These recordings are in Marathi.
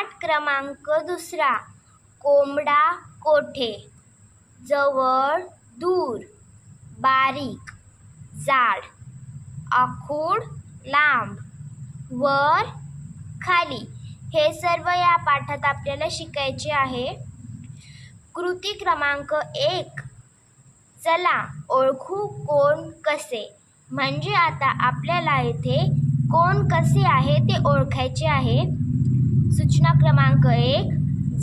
पाठ क्रमांक 2. कोंबडा कोठे. जवळ दूर, बारीक जाड, आखूड लांब, वर खाली. हे सर्व या पाठात आपल्याला शिकायचे आहे. कृती क्रमांक 1. चला ओळखू कोण कसे. म्हणजे आता आपल्याला इथे कोण कसे आहे ते ओळखायचे आहे. सूचना क्रमांक 1.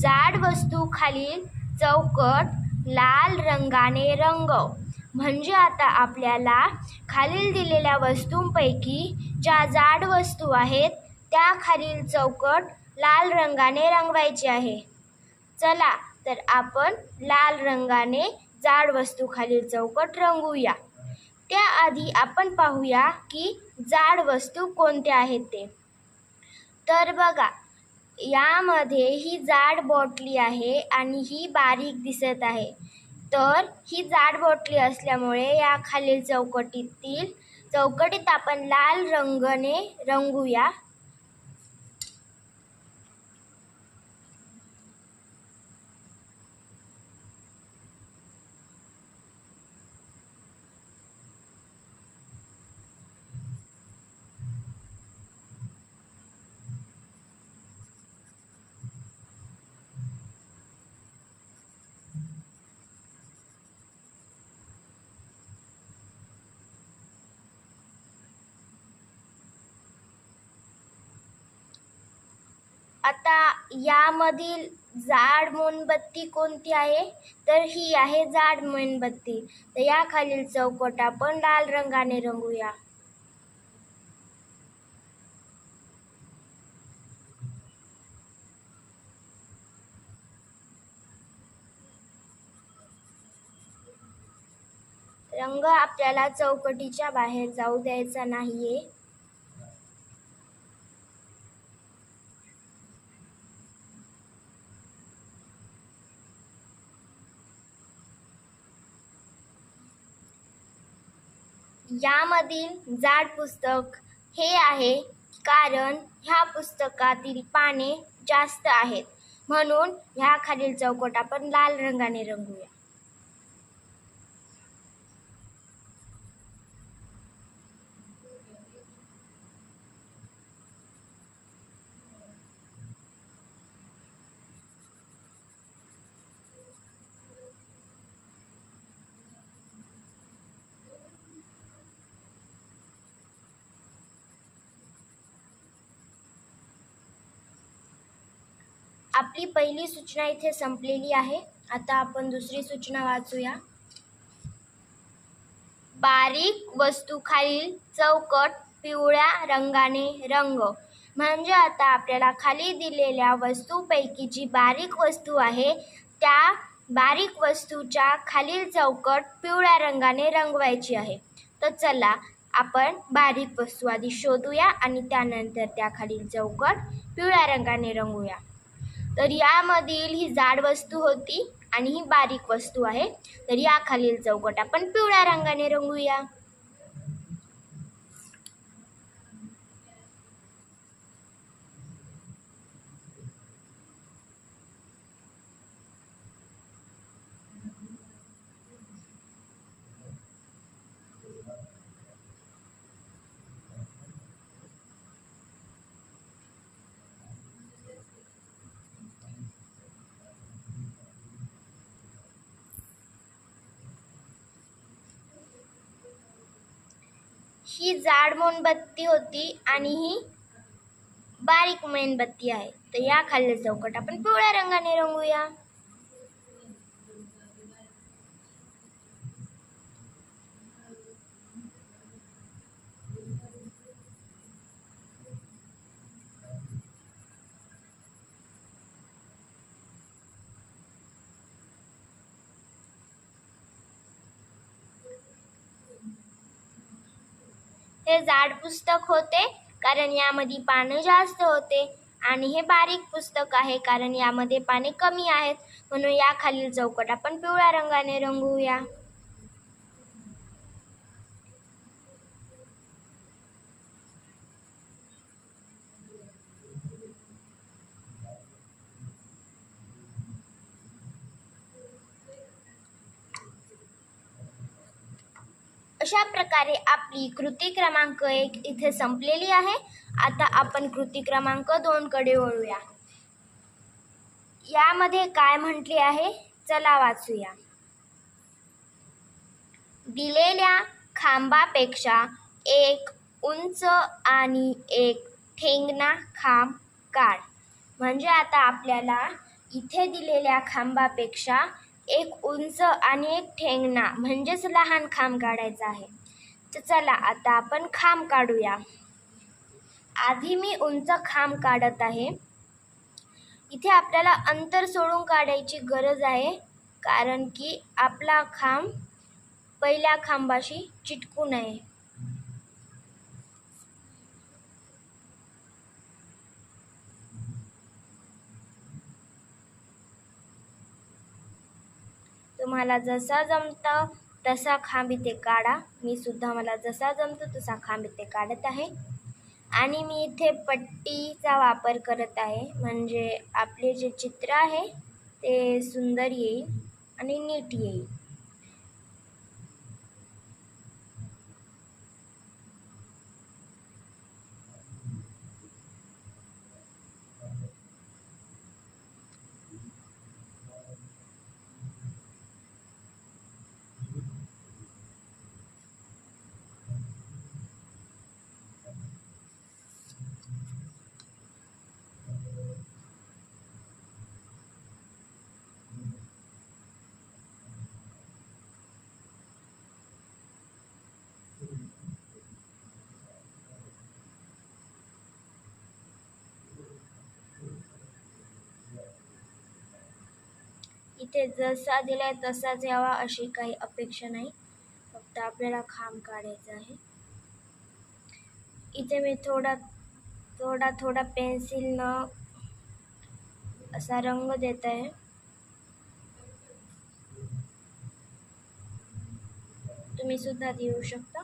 जाड वस्तू खालील चौकट लाल रंगाने रंगव. म्हणजे आता आपल्याला खालील दिलेल्या वस्तूंपैकी ज्या जाड वस्तू आहेत त्या खालील चौकट लाल रंगाने रंगवायची आहे. चला तर आपण लाल रंगाने जाड वस्तू खालील चौकट रंगवूया. त्याआधी आपण पाहूया की जाड वस्तू कोणत्या आहेत ते. तर बघा, यामध्ये ही जाड बॉटली आहे आणि ही बारीक दिसत आहे. तर ही जाड बॉटली असल्यामुळे या खालील चौकटीत आपण लाल रंगाने रंगवूया. आता यामधील जाड मेणबत्ती कोणती आहे, तर ही आहे जाड मेणबत्ती. तर या खालील चौकट आपण लाल रंगाने रंगवूया. रंग आपल्याला चौकटीच्या बाहेर जाऊ द्यायचा नाहीये. यामधील जाड पुस्तक हे आहे कारण ह्या पुस्तकातील पाने जास्त आहेत, म्हणून ह्या खालील चौकट आपण लाल रंगाने रंगवूया. आपली पहिली सूचना इथे संपलेली आहे. आता आपण दुसरी सूचना वाचूया. बारीक वस्तू खालील चौकट पिवळ्या रंगाने रंगव. म्हणजे आता आपल्याला खाली दिलेल्या वस्तूपैकी जी बारीक वस्तू आहे त्या बारीक वस्तूच्या खालील चौकट पिवळ्या रंगाने रंगवायची आहे. तर चला आपण बारीक वस्तू आधी शोधूया आणि त्यानंतर त्या खालील चौकट पिवळ्या रंगाने रंगवूया. तर यामधील ही जाड वस्तू होती आणि ही बारीक वस्तू आहे. तर या खालील चौकट आपण पिवळ्या रंगाने रंगवूया. ही जाड मेणबत्ती होती आणि ही बारीक मेणबत्ती आहे. तर या खालील चौकट आपण पिवळ्या रंगाने रंगवूया. हे जाड पुस्तक होते कारण यामध्ये पाने जास्त होते आणि हे बारीक पुस्तक आहे कारण यामध्ये पाने कमी आहेत, म्हणून या खालील चौकट आपण पिवळ्या रंगाने रंगवूया. अशा प्रकारे आपली कृती क्रमांक 1 इथे संपलेली आहे. आता आपण कृती क्रमांक 2 कडे वळूया. यामध्ये काय म्हटले आहे चला वाचूया. दिलेल्या खांबापेक्षा एक उंच आणि एक ठेंगणा खांब काढ. म्हणजे आता आपल्याला इथे दिलेल्या खांबापेक्षा एक उंच आणि एक ठेंगणा म्हणजेच लहान खांब काढायचा आहे. तर चला आता आपण खांब काढूया. आधी मी उंच खांब काढत आहे. इथे आपल्याला अंतर सोडून काढायची गरज आहे, कारण की आपला खांब पहिल्या खांबाशी चिटकू नये. तुम्हाला जसा जमतं तसा खांब इथे काढा. मी सुद्धा मला जसा जमतो तसा खांब इथे काढत आहे. आणि मी इथे पट्टीचा वापर करत आहे, म्हणजे आपले जे चित्र आहे ते सुंदर येईल आणि नीट येईल. इथे जसा दिलाय तसाच यावा अशी काही अपेक्षा नाही, फक्त आपल्याला खांब काढायचा आहे. इथे मी थोडा पेन्सिलनं असा रंग देत आहे. तुम्ही सुद्धा देऊ शकता.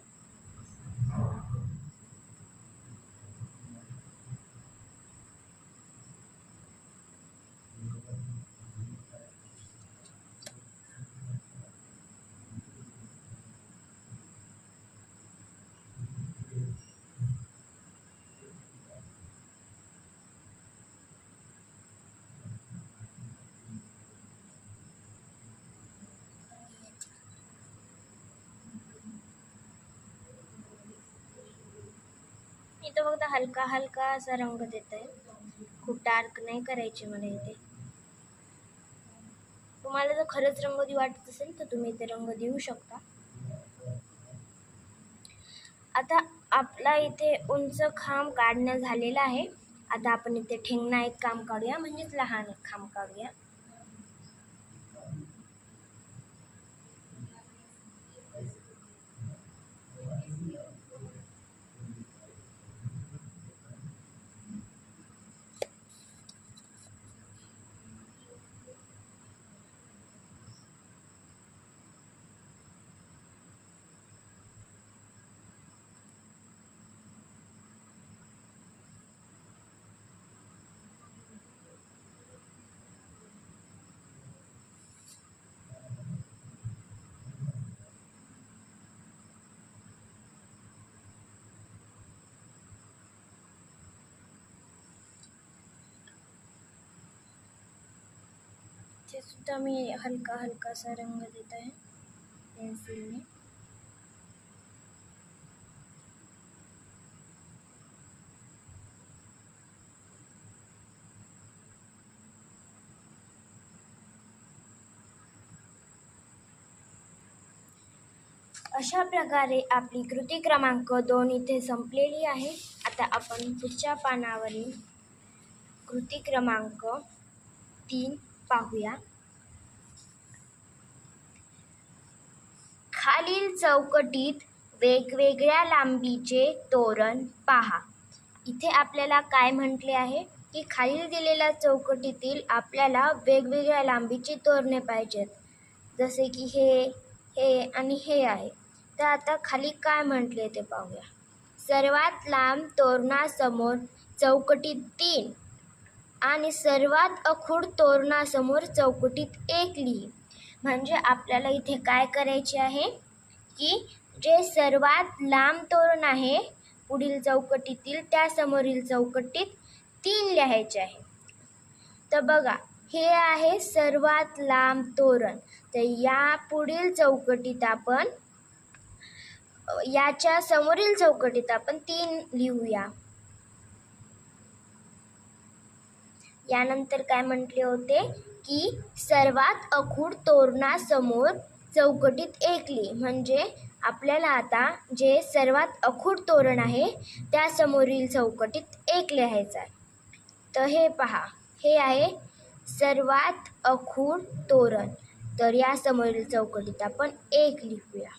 इथे फक्त हलका हलका असा रंग देत आहे. खूप डार्क नाही करायचे मला इथे. तुम्हाला जर खरंच रंगोली वाटत असेल तर तुम्ही इथे रंग देऊ शकता. आता आपला इथे उंच खांब काढणं झालेला आहे. आता आपण इथे ठेंगणा एक खांब काढूया, म्हणजेच लहान एक खांब काढूया. इथे सुद्धा मी हलका हलकासा रंग देत आहे पेन्सिलने. अशा प्रकारे आपली कृती क्रमांक 2 इथे संपलेली आहे. आता आपण पुढच्या पानावरील कृती क्रमांक 3 पाहूया. खालील चौकटीत वेगवेगळ्या लांबीचे तोरण पहा. इथे आपल्याला काय म्हटले आहे की खालील दिलेल्या चौकटीतील आपल्याला वेगवेगळ्या लांबीची तोरणे पाहिजेत, जसे की हे आणि हे आहे. तर आता खाली काय म्हटले ते पाहूया. सर्वात लांब तोरणासमोर चौकटीत 3 आणि सर्वात अखूड तोरणासमोर चौकटीत 1 लिही. म्हणजे आपल्याला इथे काय करायचे आहे की जे सर्वात लांब तोरण आहे पुढील चौकटीतील त्या समोरील चौकटीत 3 लिहायचे आहे. तर बघा, हे आहे सर्वात लांब तोरण. तर या पुढील चौकटीत आपण याच्या समोरील चौकटीत आपण 3 लिहूया. यानंतर काय म्हटले होते की सर्वात आखूड तोरणासमोर चौकटीत 1 लिही. म्हणजे आपल्याला आता जे सर्वात आखूड तोरण आहे त्या समोरील चौकटीत 1 लिहायचं आहे. तर हे पहा, हे आहे सर्वात आखूड तोरण. तर या समोरील चौकटीत आपण 1 लिहूया.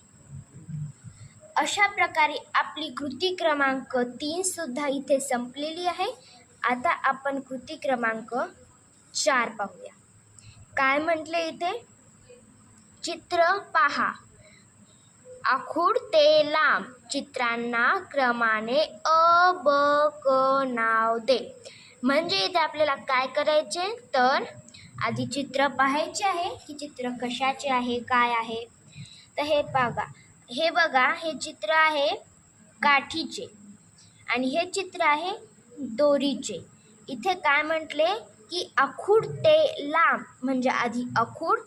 अशा प्रकारे आपली कृती क्रमांक 3 सुद्धा इथे संपलेली आहे. आता आपण कृती क्रमांक 4 पाहूया. काय म्हटले इथे? चित्र पहा, आखूड ते लांब चित्रांना क्रमाने अ ब क नाव दे. म्हणजे इथे आपल्याला काय करायचे, तर आधी चित्र पाहायचे आहे की चित्र कशाचे आहे, काय आहे. तर हे बघा, हे चित्र आहे काठीचे आणि हे चित्र आहे दोरीचे. इथे काय म्हटले की आखूड ते लांब, म्हणजे आधी आखूड,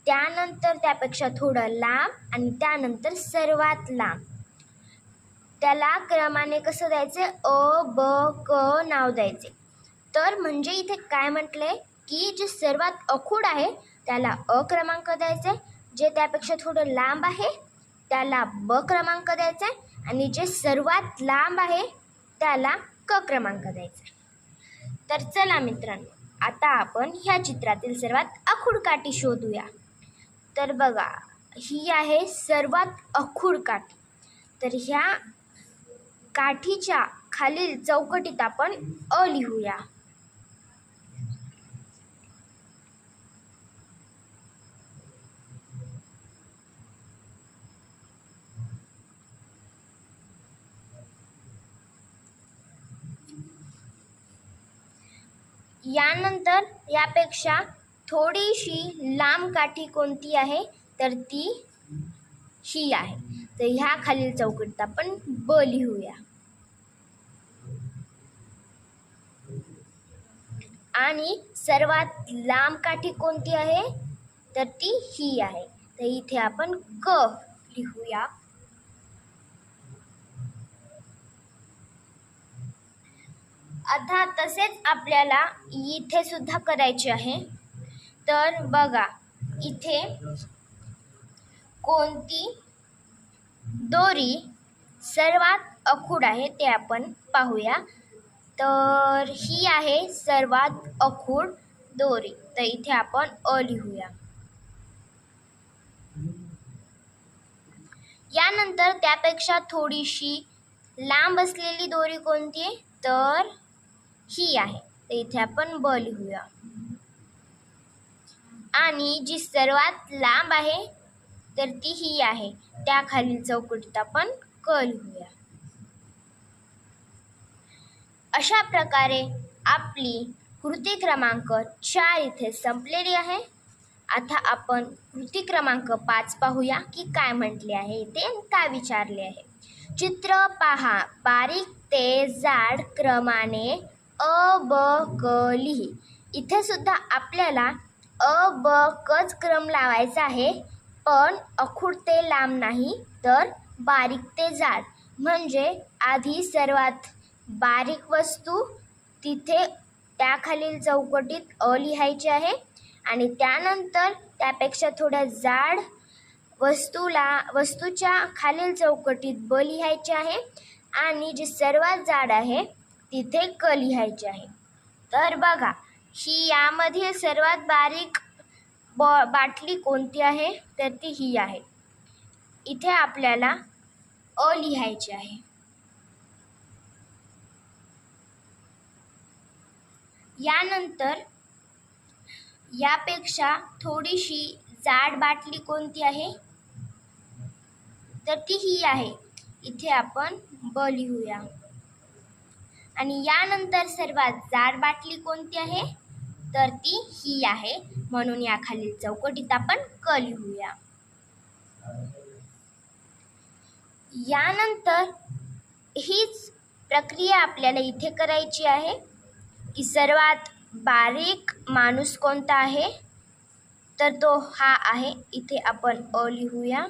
त्यानंतर त्यापेक्षा थोडं लांब आणि त्यानंतर सर्वात लांब. त्याला क्रमाने कसं द्यायचे, अ ब क नाव द्यायचे. तर म्हणजे इथे काय म्हटले की जे सर्वात आखूड आहे त्याला अ क्रमांक द्यायचे, जे त्यापेक्षा थोडं लांब आहे त्याला ब क्रमांक द्यायचा आणि जे सर्वात लांब आहे त्याला क क्रमांक द्यायचा. तर चला मित्रांनो, आता आपण ह्या चित्रातील सर्वात आखूड काठी शोधूया. तर बघा, ही आहे सर्वात आखूड काठी. तर ह्या काठीच्या खालील चौकटीत आपण अ लिहूया. यानंतर यापेक्षा थोडीशी लांब काठी कोणती आहे, तर ती ही आहे. तर ह्या खालील चौकटीत आपण ब लिहूया. आणि सर्वात लांब काठी कोणती आहे, तर ती ही आहे. तर इथे आपण क लिहूया. आता तसेच आपल्याला इथे सुद्धा करायचे आहे. तर बघा, इथे कोणती दोरी सर्वात आखूड आहे ते आपण पाहूया. तर ही आहे सर्वात आखूड दोरी. तर इथे आपण अ लिहूया. यानंतर त्यापेक्षा थोडीशी लांब असलेली दोरी कोणती आहे, तर ही आहे. तर इथे आपण ब लिहूया. आणि जी सर्वात लांब आहे तर ती ही आहे. त्या खालील चौकटीत आपण क लिहूया. अशा प्रकारे आपली कृती क्रमांक 4 इथे संपलेली आहे. आता आपण कृती क्रमांक 5 पाहूया की काय म्हटले आहे इथे, काय विचारले आहे. चित्र पहा, बारीक ते जाड क्रमाने अ ब क लिही. इथे सुद्धा आपल्याला अ ब कच क्रम लावायचा आहे, पण आखूड ते लांब नाही, तर बारीक ते जाड. म्हणजे आधी सर्वात बारीक वस्तू तिथे त्याखालील चौकटीत अ लिहायची आहे आणि त्यानंतर त्यापेक्षा थोड्या जाड वस्तूच्या खालील चौकटीत ब लिहायचे आहे आणि जी सर्वात जाड आहे तिथे क लिहायचे आहे. तर बघा, ही यामधील सर्वात बारीक बाटली कोणती आहे, तर ती ही आहे. इथे आपल्याला अ लिहायचे आहे. यानंतर यापेक्षा थोडीशी जाड बाटली कोणती आहे, तर ती ही आहे. इथे आपण ब लिहूया. आणि यानंतर सर्वात जाड बाटली कोणती आहे, तर ती ही आहे. म्हणून या खालील चौकटीत आपण क लिहूया. यानंतर हीच प्रक्रिया आपल्याला इथे करायची आहे की सर्वात बारीक माणूस कोणता आहे, तर तो हा आहे. इथे आपण अ लिहूया.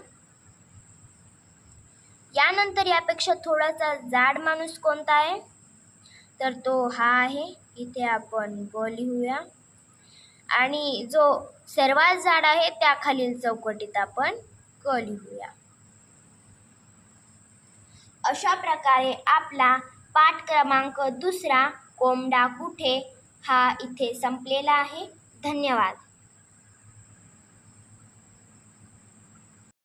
यानंतर यापेक्षा थोडासा जाड माणूस कोणता आहे, तर तो हा आहे. इथे आपण ब लिहूया. आणि जो सर्वात जाड आहे त्या खालील चौकटीत आपण क लिहूया. अशा प्रकारे आपला पाठ क्रमांक 2 कोंबडा कुठे हा इथे संपलेला आहे. धन्यवाद.